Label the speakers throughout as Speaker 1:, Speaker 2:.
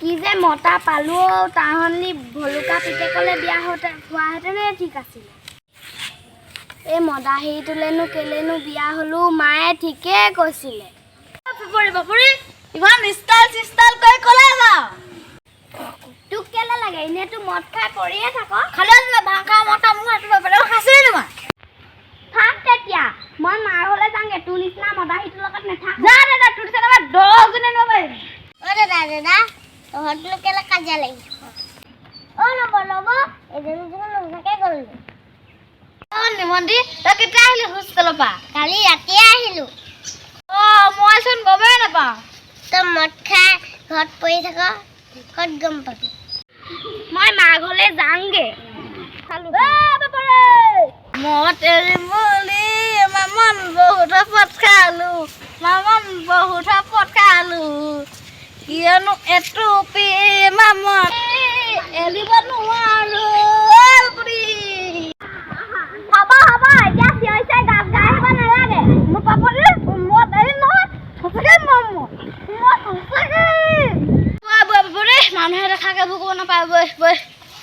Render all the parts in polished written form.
Speaker 1: কি যে মতা পালো তাহলি ভলুকা পিতেকলে বিয়া হোৱাহেঁতেনে ঠিক আছিল এই মদা হেৰিটোলেনো কেলেনো বিয়া হলো মায়ে ঠিকে কৈছিলে
Speaker 2: বাপুৰি ইমান ষ্টাইল কৰি কলে যাও
Speaker 1: তোক কেলে লাগে এনেতো মদ খাই পৰিয়ে থাক
Speaker 2: খালে ভাঙা মতা মোৰ হাতটো বাপেৰে খাইছিলে তোমাৰ
Speaker 1: থাক তেতিয়া মই মাৰ হলে যাংগে তোৰ নিচিনা মদা হেৰিটোৰ লগত নেথাক
Speaker 2: যা দাদা তোৰ নিচিনা 10 জনে নবে
Speaker 1: দাদা তহঁতনো কেলে কাজিয়া লাগিছ ল'ব এজনী নোহোৱাকে গ'লো
Speaker 2: নিমন্দি তই কেতিয়া আহিলি হোষ্টেলৰ পৰা
Speaker 1: কালি ৰাতিয়ে আহিলো
Speaker 2: মইচোন গমেই নাপাওঁ
Speaker 1: তই মদ খাই ঘৰত পৰি থাক ক'ত গম পাবি মই মাৰ ঘৰলৈ যাংগে
Speaker 2: মদ এৰিম বুলি মামন বহুত পথ খালো কিয়নো এটো পি মামন এৰিব নোৱাৰো
Speaker 1: হ'ব এতিয়া চিঞৰিছে গান গাই আহিব নালাগে
Speaker 2: মোৰ পাপৰে মদ এৰিম নহয় সঁচাকে মানুহে দেখাকে ভোগ নাপায় বৈ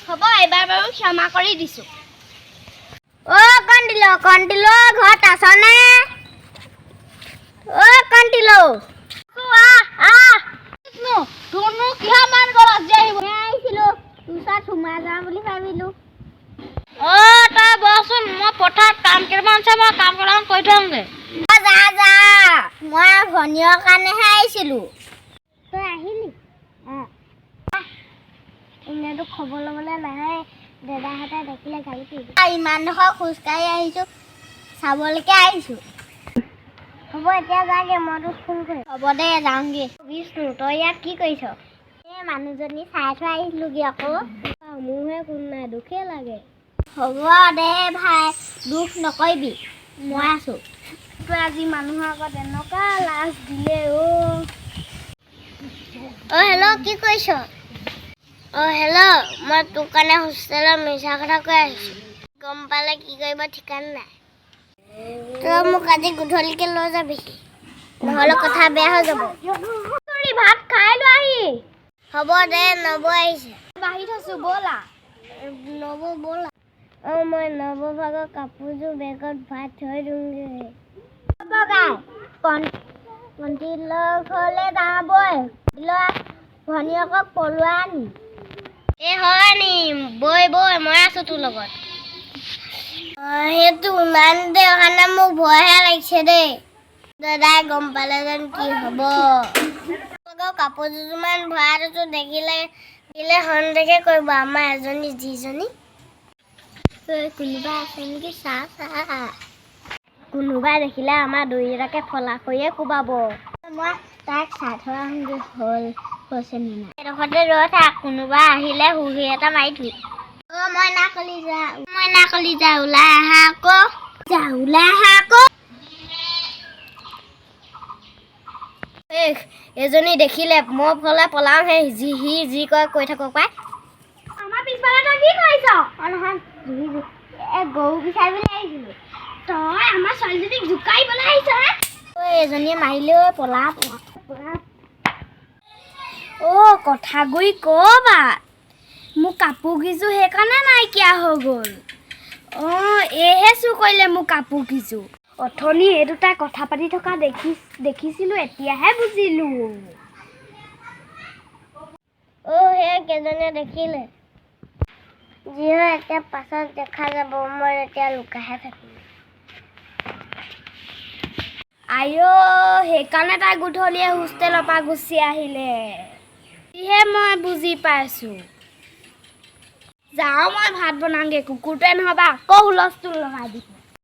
Speaker 1: হ'ব এইবাৰ বাৰু ক্ষমা কৰি দিছো কণ্টিলো ঘৰত আছনে কণ্টিলো
Speaker 2: তোৰনো কিহৰ মান গল আজি আহিব
Speaker 1: আহিছিলো তোৰ ওচৰত সোমাই যাওঁ বুলি ভাবিলো
Speaker 2: তই বচোন মই পথাৰত কাম কেইটামান আছে মই কাম কেইটামান কৰি থওঁগে
Speaker 1: যা মই ভনীয়ৰ কাৰণেহে আহিছিলো তই আহিলি এনেতো খবৰ ল'বলৈ নাহে দাদাহঁতে দেখিলে গালি পাৰিব ইমান ডোখৰ খোজকাঢ়ি আহিছো চাবলৈকে আহিছো হ'ব এতিয়া যাগে মই তোক ফোন কৰিম হ'ব দে যাওঁগে বিষ্ণু তই ইয়াত কি কৰিছ এই মানুহজনী চাই থৈ আহিছিলোগৈ আকৌ মোৰহে কোন নাই দুখে লাগে হ'ব দে ভাই দুখ নকৰিবি মই আছো তই আজি মানুহৰ আগত এনেকুৱা লাজ দিলে হেল্ল' কি কৰিছ হেল্ল' মই তোৰ কাৰণে হোষ্টেলৰ মিছা কথা কৈ আহিছোঁ গম পালে কি কৰিব ঠিকান নাই তই মোক আজি গধূলিকৈ লৈ যাবি নহ'লে কথা বেয়া হৈ যাব ভাত খাই লোৱাহি হ'ব দে নব আহিছে বাঢ়ি থৈছোঁ ব'লা নব ব'লা মই নৱভাগৰ কাপোৰযোৰ বেগত ভাত থৈ দিওঁগৈ কণ্টিলৰ ঘৰলৈ যাবই ভনীয়েকক পলোৱা নি হয় নি বৈ মই আছো তোৰ লগত সেইটো ইমান দে কাৰণে মোক ভয়হে লাগিছে দেই দাদাই গম পালে যেন কি হ'ব কাপোৰ দুযোৰমান ভৰাই থৈছো দেখিলে সন্দেহে কৰিব আমাৰ এজনী যিজনী কোনোবা আছে নেকি কোনোবাই দেখিলে আমাৰ দুয়োটাকে ফলা কৰিয়ে কোবাব মই তাক চাই থৈ আহোঁগৈ হৈছে নে নাই এডোখৰতে ৰৈ থাক কোনোবা আহিলে হুহি এটা মাৰি থৈ মই নাকলি যা ওলাই আহা আকৌ এজনী দেখিলে মই ফলে পলাও সি যি কয় কৈ থাকক পাই আমাৰ পিছফালে তই কি কৰিছ নহয় গৰু বিচাৰিবলৈ আহিছিলো তই আমাৰ ছোৱালীজনীক জোকাৰিবলৈ আহিছ এজনীয়ে মাৰিলেও পলা কথাগুৰি ক'বাত মোৰ কাপোৰ কিযোৰ সেইকাৰণে নাইকিয়া হৈ গ'ল এইহে চুৰ কৰিলে মোৰ কাপোৰ কিযোৰ অথনি এই দুটাই কথা পাতি থকা দেখিছিলোঁ এতিয়াহে বুজিলোঁ সেই কেইজনীয়ে দেখিলে যি হয় এতিয়া পাছত দেখা যাব মই এতিয়া লুকাহে থাকিম সেইকাৰণে তাই গধূলিয়ে হোষ্টেলৰ পৰা গুচি আহিলে সিহে মই বুজি পাইছোঁ যাওঁ মই ভাত বনাওঁগৈ কুকুৰটোৱে নহ'বা আকৌ হুলস্থুল লগাই দিব